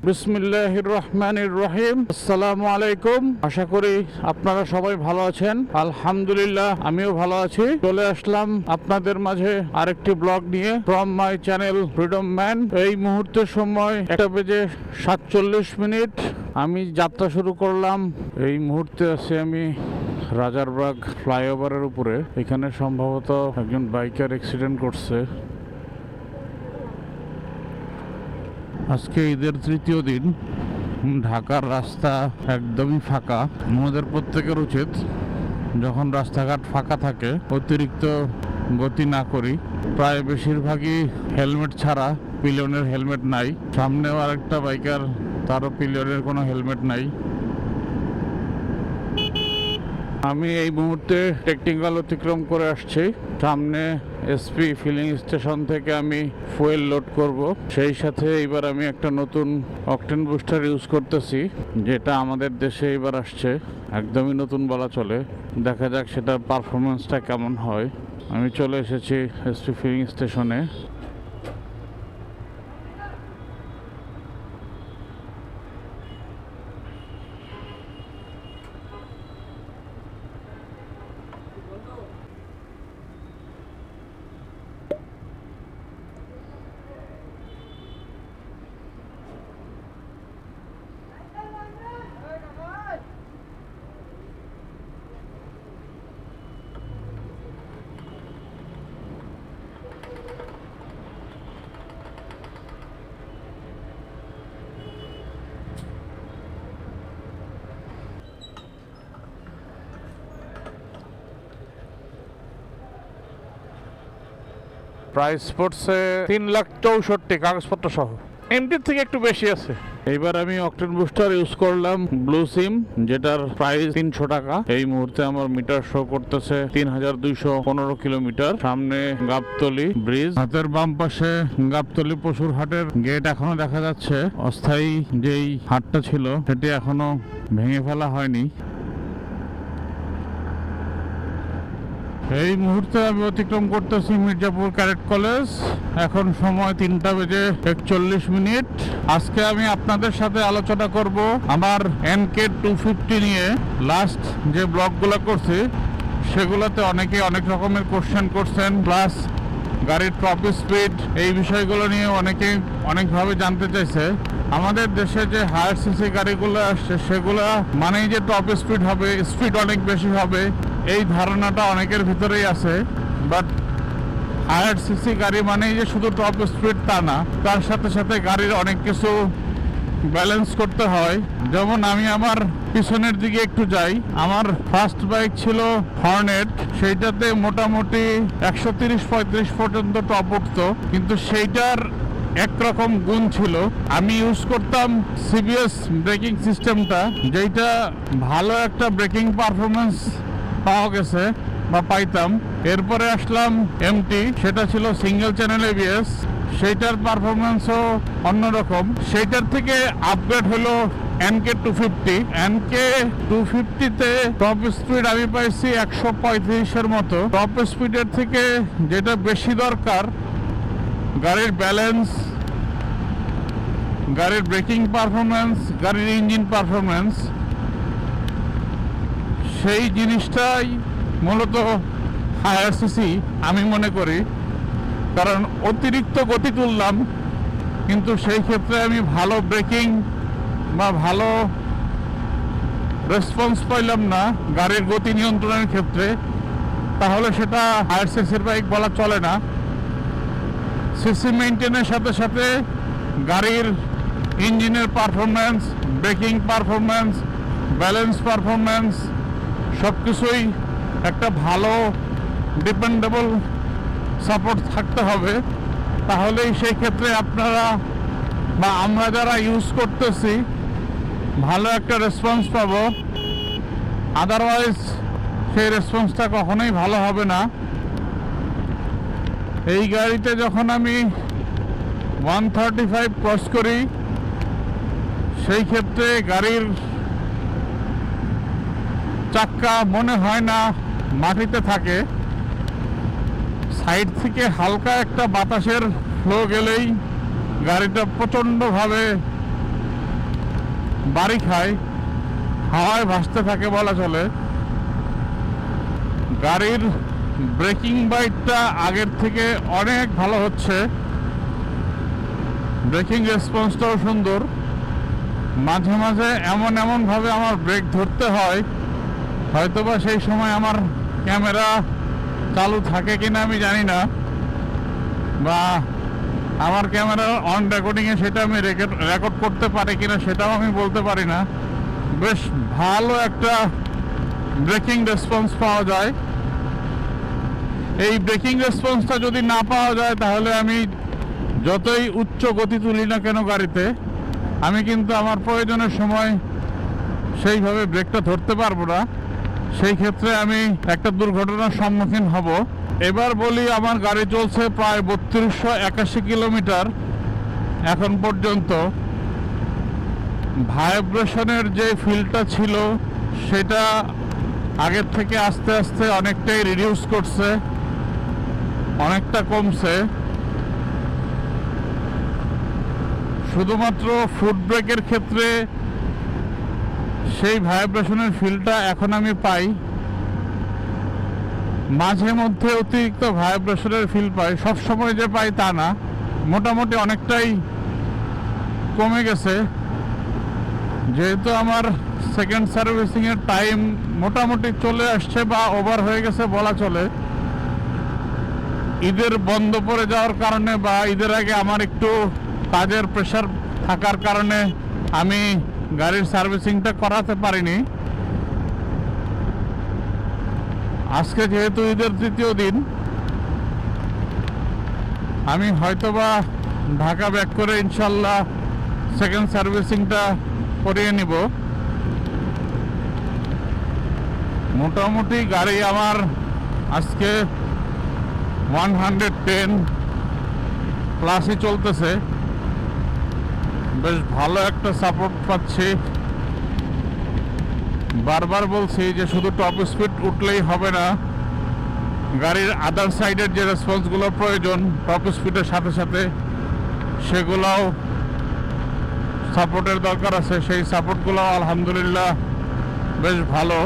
বিসমিল্লাহির রহমানির রহিম। আসসালামু আলাইকুম। আশা করি আপনারা সবাই ভালো আছেন। আলহামদুলিল্লাহ, আমিও ভালো আছি। চলে আসলাম আপনাদের মাঝে আরেকটি ব্লগ নিয়ে from my channel freedom man. এই মুহূর্তের সময় 1:47। আমি যাত্রা শুরু করলাম। এই মুহূর্তে আছি আমি রাজারবাগ ফ্লাইওভারের উপরে। এখানে সম্ভবত একজন বাইকার অ্যাক্সিডেন্ট করছে। আজকে ঈদের তৃতীয় দিন। ঢাকার রাস্তা একদমই ফাঁকা। আমাদের প্রত্যেকের উচিত যখন রাস্তাঘাট ফাঁকা থাকে অতিরিক্ত গতি না করি। প্রায় বেশিরভাগই হেলমেট ছাড়া, পিলিয়নের হেলমেট নাই। সামনেও আরেকটা বাইকার, তারও পিলিয়নের কোনো হেলমেট নাই। আমি এই মুহূর্তে টেকনিক্যাল অতিক্রম করে আসছি। সামনে এসপি ফিলিং স্টেশন থেকে আমি ফুয়েল লোড করব। সেই সাথে এবার আমি একটা নতুন অকটেন বুস্টার ইউজ করতেছি, যেটা আমাদের দেশে এবার আসছে। একদমই নতুন বলা চলে। দেখা যাক সেটার পারফরমেন্সটা কেমন হয়। আমি চলে এসেছি এসপি ফিলিং স্টেশনে। প্রাইস পড়ছে 3,64,000 কাগজপত্র সহ। এমটির থেকে একটু বেশি আছে। এইবার আমি অকটেন বুস্টার ইউজ করলাম ব্লু সিম, যেটার প্রাইস 300 টাকা। এই মুহূর্তে আমার মিটার শো করতেছে 3,215 কিলোমিটার। সামনে গাবতলী ব্রিজ, হাতের বাম পাশে গাবতলী পশুর হাটের গেট এখনো দেখা যাচ্ছে। অস্থায়ী যেই হাটটা ছিল সেটি এখনো ভেঙে ফেলা হয়নি। এই মুহূর্তে আমি অতিক্রম করতেছি মির্জাপুর ক্যাডেট কলেজ। এখন সময় 3:41। আজকে আমি আপনাদের সাথে আলোচনা করব আমার NK 250 নিয়ে। লাস্ট যে ব্লগগুলো করছি সেগুলোতে অনেকে অনেক রকমের কোশ্চেন করছেন, প্লাস গাড়ির টপ স্পিড, এই বিষয়গুলো নিয়ে অনেকে অনেকভাবে জানতে চাইছে। আমাদের দেশে যে হায়ার সিসি গাড়িগুলো আসছে সেগুলো মানেই যে টপ স্পিড হবে, স্পিড অনেক বেশি হবে, এই ধারণাটা অনেকের ভিতরেই আছে। বাট হায়ার সিসি গাড়ি মানেই যে শুধু টপ স্পিড তা না, তার সাথে সাথে গাড়ির অনেক কিছু ব্যালেন্স করতে হয়। যেমন আমি আমার পিছনের দিকে একটু যাই। আমার ফার্স্ট বাইক ছিল হর্নেট, সেইটাতে মোটামুটি 130-135 পর্যন্ত টপ উঠতো, কিন্তু সেইটার একরকম গুণ ছিল। আমি ইউজ করতাম সিবিএস ব্রেকিং সিস্টেমটা, যেটা ভালো একটা ব্রেকিং পারফরমেন্স পাওয়া গেছে বা পাইতাম। এরপরে আসলাম এমটি, সেটা ছিল সিঙ্গেল চ্যানেল ABS, সেইটার পারফরমেন্সও অন্যরকম। সেইটার থেকে আপগ্রেড হলো NK 250। NK 250-তে টপ স্পিড আমি পাইছি 135-এর মতো। টপ স্পিডের থেকে যেটা বেশি দরকার, গাড়ির ব্যালেন্স, গাড়ির ব্রেকিং পারফরমেন্স, গাড়ির ইঞ্জিন পারফরমেন্স, সেই জিনিসটাই মূলত হায়ার সিসি আমি মনে করি। কারণ অতিরিক্ত গতি তুললাম কিন্তু সেই ক্ষেত্রে আমি ভালো ব্রেকিং বা ভালো রেসপন্স পাইলাম না গাড়ির গতি নিয়ন্ত্রণের ক্ষেত্রে, তাহলে সেটা হায়ার সিসির বাইক বলা চলে না। সিসি মেনটেনের সাথে সাথে গাড়ির ইঞ্জিনের performance, breaking performance, balance performance সব কিছুই একটা ভালো ডিপেন্ডেবল সাপোর্ট থাকতে হবে। তাহলেই সেই ক্ষেত্রে আপনারা বা আমরা যারা ইউজ করতেছি ভালো একটা রেসপন্স পাবো। আদারওয়াইজ সেই রেসপন্সটা কখনোই ভালো হবে না। এই গাড়িতে যখন আমি 135 ক্রস করি সেই ক্ষেত্রে গাড়ির চাক্কা মনে হয় না মাটিতে থাকে। সাইড থেকে হালকা একটা বাতাসের ফ্লো গেলেই গাড়িটা প্রচণ্ডভাবে বাড়ি খায়, হাওয়ায় ভাসতে থাকে বলা চলে। গাড়ির ব্রেকিং বাইটটা আগের থেকে অনেক ভালো হচ্ছে, ব্রেকিং রেসপন্সটাও সুন্দর। মাঝে মাঝে এমনভাবে আমার ব্রেক ধরতে হয়, হয়তোবা সেই সময় আমার ক্যামেরা চালু থাকে কিনা আমি জানি না, বা আমার ক্যামেরা অন রেকর্ডিংয়ে সেটা আমি রেকর্ড করতে পারি কিনা সেটাও আমি বলতে পারি না। বেশ ভালো একটা ব্রেকিং রেসপন্স পাওয়া যায়। এই ব্রেকিং রেসপন্সটা যদি না পাওয়া যায় তাহলে আমি যতই উচ্চ গতি তুলি না কেন গাড়িতে, আমি কিন্তু আমার প্রয়োজনের সময় সেইভাবে ব্রেকটা ধরতে পারবো না। সেই ক্ষেত্রে আমি একটা দুর্ঘটনার সম্মুখীন হব। এবার বলি, আমার গাড়ি চলছে প্রায় 3281 কিলোমিটার এখন পর্যন্ত। ভাইব্রেশনের যে ফিলটা ছিল সেটা আগের থেকে আস্তে আস্তে অনেকটাই রিডিউস করছে, অনেকটা কমছে। শুধুমাত্র ফুট ব্রেকের ক্ষেত্রে সেই ভাইব্রেশনের ফিলটা এখন আমি পাই, মাঝে মধ্যে অতিরিক্ত ভাইব্রেশনের ফিল পাই, সবসময় যে পাই তা না, মোটামুটি অনেকটাই কমে গেছে। যেহেতু আমার সেকেন্ড সার্ভিসিংয়ের টাইম মোটামুটি চলে আসছে বা ওভার হয়ে গেছে বলা চলে, ঈদের বন্ধ পড়ে যাওয়ার কারণে বা ঈদের আগে আমার একটু কাজের প্রেশার থাকার কারণে আমি গাড়ির সার্ভিসিংটা করাতে পারিনি। আজকে যেহেতু ঈদের তৃতীয় দিন, আমি হয়তোবা ঢাকা ব্যাক করে ইনশাল্লাহ সেকেন্ড সার্ভিসিংটা করিয়ে নিব। মোটামুটি গাড়ি আমার আজকে 110 প্লাসই চলতেছে, বেশ ভালো একটা সাপোর্ট পাচ্ছি। বারবার বলছি যে শুধু টপ স্পিড উঠলেই হবে না, গাড়ির আদার সাইডের যে রেসপন্সগুলো প্রয়োজন টপ স্পিডের সাথে সাথে সেগুলোও সাপোর্টের দরকার আছে। সেই সাপোর্টগুলো আলহামদুলিল্লাহ বেশ ভালো।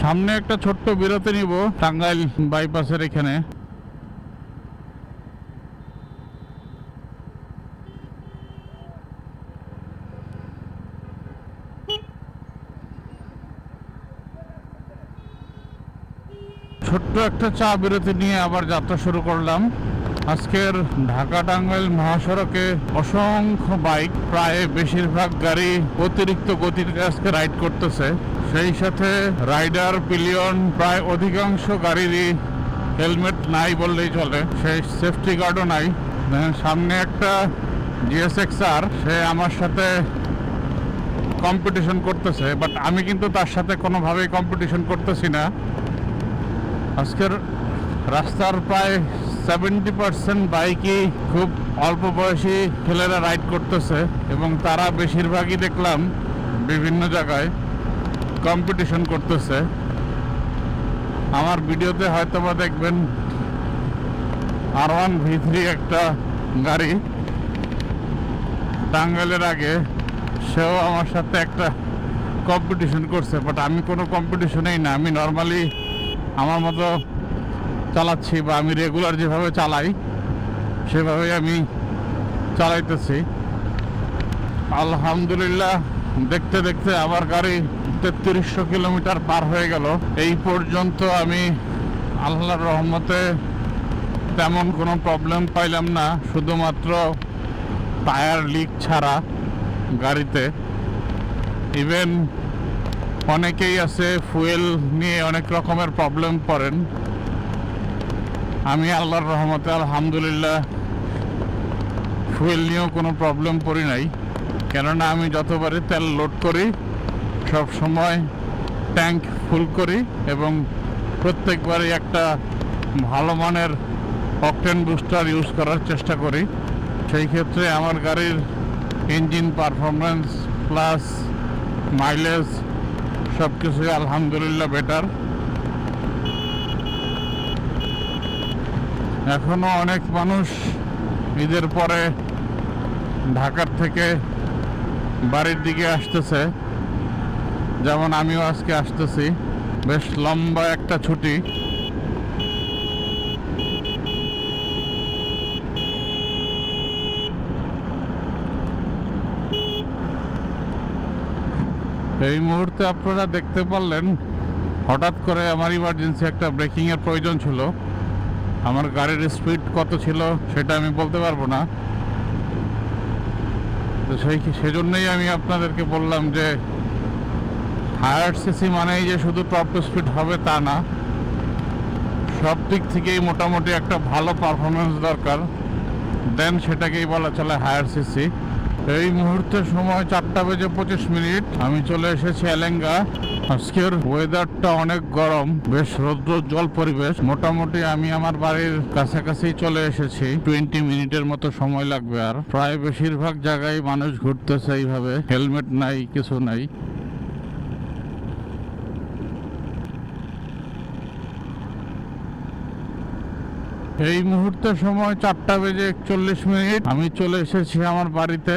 সামনে একটা ছোট্ট বিরতি নিব টাঙ্গাইল বাইপাসের এখানে। ছোট্ট একটা চা বিরতি নিয়ে আবার যাত্রা শুরু করলাম। আজকের ঢাকা টাঙ্গাইল মহাসড়কে অসংখ্য বাইক, প্রায় বেশিরভাগ গাড়ি অতিরিক্ত গতিতে আজকে রাইড করতেছে। সেই সাথে রাইডার পিলিয়ন প্রায় অধিকাংশ গাড়িরই হেলমেট নাই বললেই চলে, সেই সেফটি গার্ডও নাই। সামনে একটা GSX-R, সে আমার সাথে কম্পিটিশন করতেছে, বাট আমি কিন্তু তার সাথে কোনোভাবেই কম্পিটিশন করতেছি না। আজকের রাস্তার প্রায় 70% বাইকই খুব অল্প বয়সী ছেলেরা রাইড করতেছে, এবং তারা বেশিরভাগই দেখলাম বিভিন্ন জায়গায় কম্পিটিশন করতেছে। আমার ভিডিওতে হয়তোবা দেখবেন R1 V3 একটা গাড়ি টাঙ্গাইলের আগে, সেও আমার সাথে একটা কম্পিটিশন করছে, বাট আমি কোনো কম্পিটিশনেই না। আমি নর্মালি আমার মতো চালাচ্ছি, বা আমি রেগুলার যেভাবে চালাই সেভাবেই আমি চালাইতেছি। আলহামদুলিল্লাহ, দেখতে দেখতে আমার গাড়ি 3300 কিলোমিটার পার হয়ে গেল। এই পর্যন্ত আমি আল্লাহর রহমতে তেমন কোনো প্রবলেম পাইলাম না, শুধুমাত্র টায়ার লিক ছাড়া গাড়িতে। ইভেন অনেকেই আছে ফুয়েল নিয়ে অনেক রকমের প্রবলেম পড়েন, আমি আল্লাহর রহমতে আলহামদুলিল্লাহ ফুয়েল নিয়েও কোনো প্রবলেম পড়ি নাই, কেননা আমি যতবারই তেল লোড করি সব সময় ট্যাঙ্ক ফুল করি এবং প্রত্যেকবারই একটা ভালো মানের অকটেন বুস্টার ইউজ করার চেষ্টা করি। সেই ক্ষেত্রে আমার গাড়ির ইঞ্জিন পারফরমেন্স প্লাস মাইলেজ সব কিছুই আলহামদুলিল্লাহ বেটার। এখনও অনেক মানুষ ঈদের পরে ঢাকার থেকে বাড়ির দিকে আসতেছে, যেমন আমিও আজকে আসতেছি। বেশ লম্বা একটা ছুটি। এই মুহূর্তে আপনারা দেখতে পারলেন হঠাৎ করে আমার ইমার্জেন্সি একটা ব্রেকিংয়ের প্রয়োজন ছিল। আমার গাড়ির স্পিড কত ছিল সেটা আমি বলতে পারবো না, তো সেজন্যই আমি আপনাদেরকে বললাম যে হায়ার সিসি মানেই যে শুধু টপ স্পিড হবে তা না, সব দিক থেকেই মোটামুটি একটা ভালো পারফরমেন্স দরকার, দেন সেটাকেই বলা চলে হায়ার সিসি। এই মুহূর্তে সময় 4:25। আমি চলে এসেছি এলেঙ্গা। আজকের ওয়েদারটা অনেক গরম, বেশ রৌদ্রোজ্জ্বল পরিবেশ। মোটামুটি আমি আমার বাড়ির কাছাকাছি চলে এসেছি, 20 মিনিটের মতো সময় লাগবে। আর প্রায় বেশিরভাগ জায়গায় মানুষ ঘুরতেছে এইভাবে, হেলমেট নাই, কিছু নাই। এই মুহূর্তে সময় 4:41। আমি চলে এসেছি আমার বাড়িতে।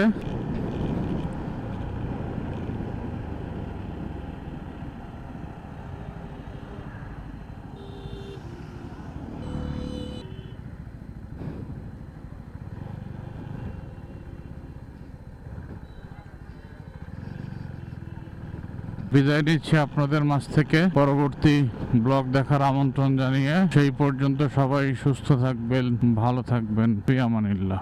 বিদায় নিচ্ছি আপনাদের মাঝ থেকে, পরবর্তী ব্লগ দেখার আমন্ত্রণ জানিয়ে। সেই পর্যন্ত সবাই সুস্থ থাকবেন, ভালো থাকবেন। ফি আমানিল্লাহ।